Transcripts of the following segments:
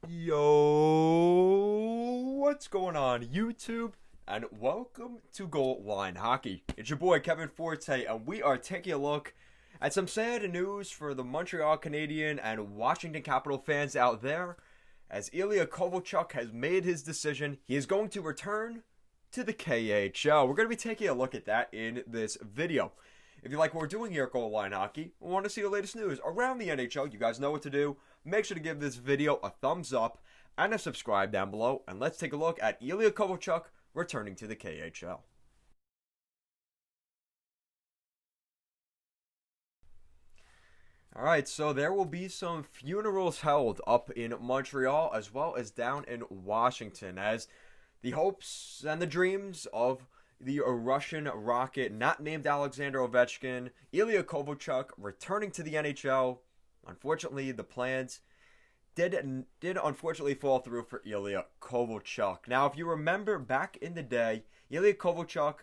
Yo, what's going on, YouTube? And welcome to Goal Line Hockey. It's your boy Kevin Forte, and we are taking a look at some sad news for the Montreal Canadiens and Washington Capital fans out there, as Ilya Kovalchuk has made his decision. He is going to return to the KHL. We're going to be taking a look at that in this video. If you like what we're doing here at Goal Line Hockey, and want to see the latest news around the NHL, you guys know what to do. Make sure to give this video a thumbs up and a subscribe down below. And let's take a look at Ilya Kovalchuk returning to the KHL. Alright, so there will be some funerals held up in Montreal as well as down in Washington, as the hopes and the dreams of the Russian Rocket, not named Alexander Ovechkin, Ilya Kovalchuk, returning to the NHL. Unfortunately, the plans did unfortunately fall through for Ilya Kovalchuk. Now, if you remember back in the day, Ilya Kovalchuk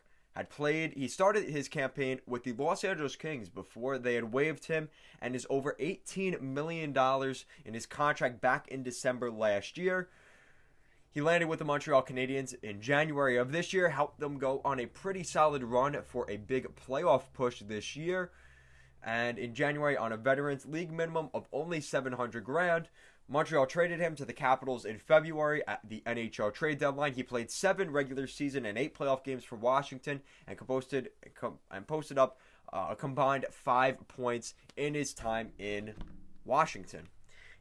he started his campaign with the Los Angeles Kings before they had waived him, and is over $18 million in his contract back in December last year. He landed with the Montreal Canadiens in January of this year, helped them go on a pretty solid run for a big playoff push this year. And in January, on a Veterans League minimum of only $700,000, Montreal traded him to the Capitals in February at the NHL trade deadline. He played 7 regular season and 8 playoff games for Washington and posted up a combined 5 points in his time in Washington.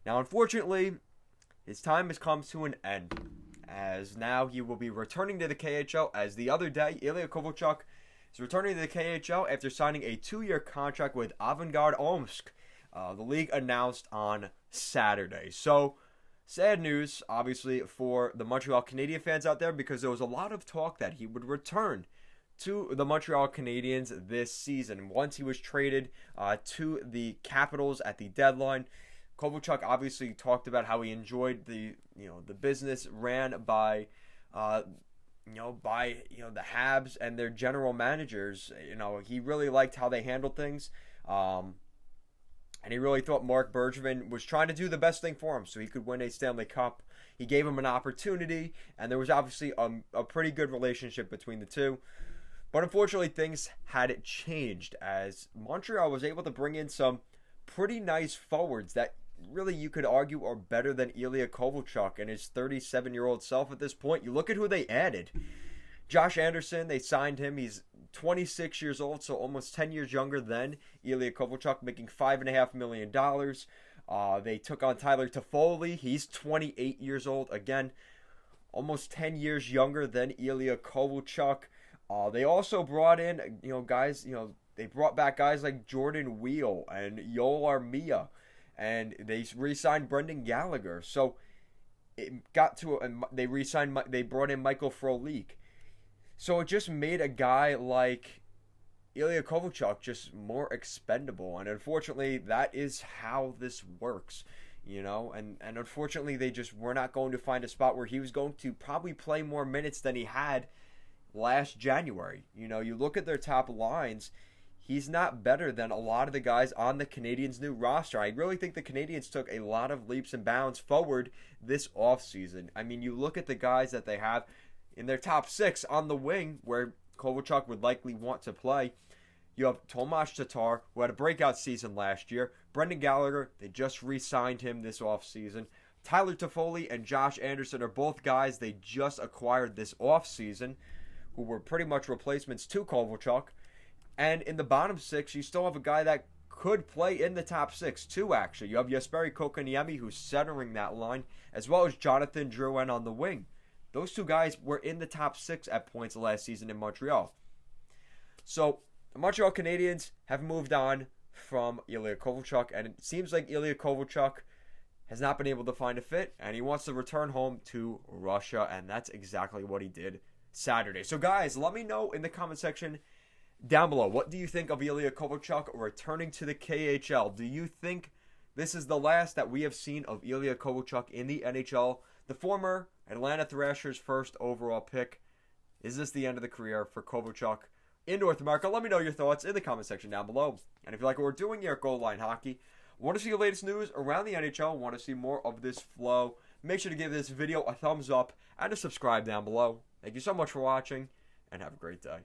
Now, unfortunately, his time has come to an end, as now he will be returning to the KHL. As the other day, Ilya Kovalchuk is returning to the KHL after signing a 2-year contract with Avangard Omsk. The league announced on Saturday. So, sad news, obviously, for the Montreal Canadiens fans out there, because there was a lot of talk that he would return to the Montreal Canadiens this season once he was traded to the Capitals at the deadline. Kovalchuk obviously talked about how he enjoyed the business ran by the Habs and their general managers. He really liked how they handled things, and he really thought Mark Bergevin was trying to do the best thing for him so he could win a Stanley Cup. He gave him an opportunity, and there was obviously a pretty good relationship between the two. But unfortunately, things had changed, as Montreal was able to bring in some pretty nice forwards that really you could argue are better than Ilya Kovalchuk and his 37-year-old self at this point. You look at who they added. Josh Anderson, they signed him. He's 26 years old, so almost 10 years younger than Ilya Kovalchuk, making $5.5 million. They took on Tyler Toffoli. He's 28 years old. Again, almost 10 years younger than Ilya Kovalchuk. They also brought in, they brought back guys like Jordan Wheel and Yoel Armia. And they re-signed Brendan Gallagher. So it got to they brought in Michael Frolik. So it just made a guy like Ilya Kovalchuk just more expendable. And unfortunately, that is how this works. And unfortunately, they just were not going to find a spot where he was going to probably play more minutes than he had last January. You look at their top lines. He's not better than a lot of the guys on the Canadiens' new roster. I really think the Canadiens took a lot of leaps and bounds forward this offseason. I mean, you look at the guys that they have in their top 6 on the wing, where Kovalchuk would likely want to play. You have Tomas Tatar, who had a breakout season last year. Brendan Gallagher, they just re-signed him this offseason. Tyler Toffoli and Josh Anderson are both guys they just acquired this offseason, who were pretty much replacements to Kovalchuk. And in the bottom 6, you still have a guy that could play in the top 6 too, actually. You have Jesperi Kotkaniemi, who's centering that line, as well as Jonathan Drouin on the wing. Those two guys were in the top 6 at points last season in Montreal. So the Montreal Canadiens have moved on from Ilya Kovalchuk, and it seems like Ilya Kovalchuk has not been able to find a fit, and he wants to return home to Russia, and that's exactly what he did Saturday. So guys, let me know in the comment section down below, what do you think of Ilya Kovalchuk returning to the KHL? Do you think this is the last that we have seen of Ilya Kovalchuk in the NHL? The former Atlanta Thrashers first overall pick. Is this the end of the career for Kovalchuk in North America? Let me know your thoughts in the comment section down below. And if you like what we're doing here at Goal Line Hockey, want to see the latest news around the NHL, want to see more of this flow, make sure to give this video a thumbs up and to subscribe down below. Thank you so much for watching, and have a great day.